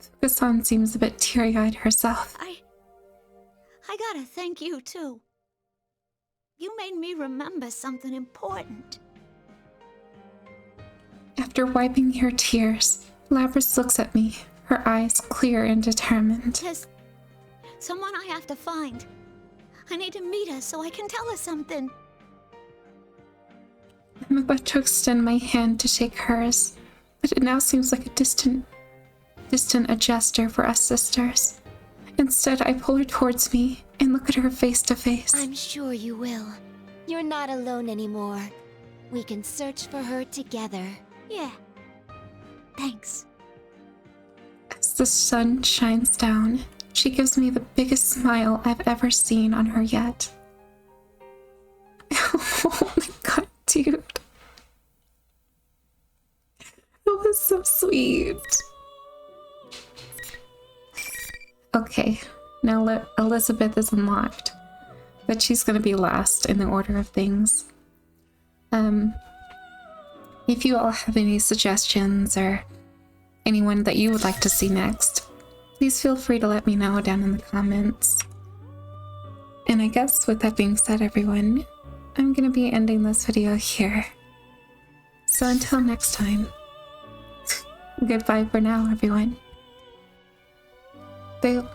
Fuka-san seems a bit teary-eyed herself. I gotta thank you, too. You made me remember something important. After wiping her tears, Labrys looks at me, her eyes clear and determined. There's someone I have to find. I need to meet her so I can tell her something. I'm about to extend my hand to shake hers, but it now seems like a distant a gesture for us sisters. Instead, I pull her towards me and look at her face to face. I'm sure you will. You're not alone anymore. We can search for her together. Yeah. Thanks. As the sun shines down, she gives me the biggest smile I've ever seen on her yet. Oh my god, dude. It was so sweet. Okay, now Elizabeth is unlocked, but she's gonna be last in the order of things. If you all have any suggestions or anyone that you would like to see next, please feel free to let me know down in the comments. And I guess with that being said, everyone, I'm gonna be ending this video here. So until next time, goodbye for now, everyone. Bye.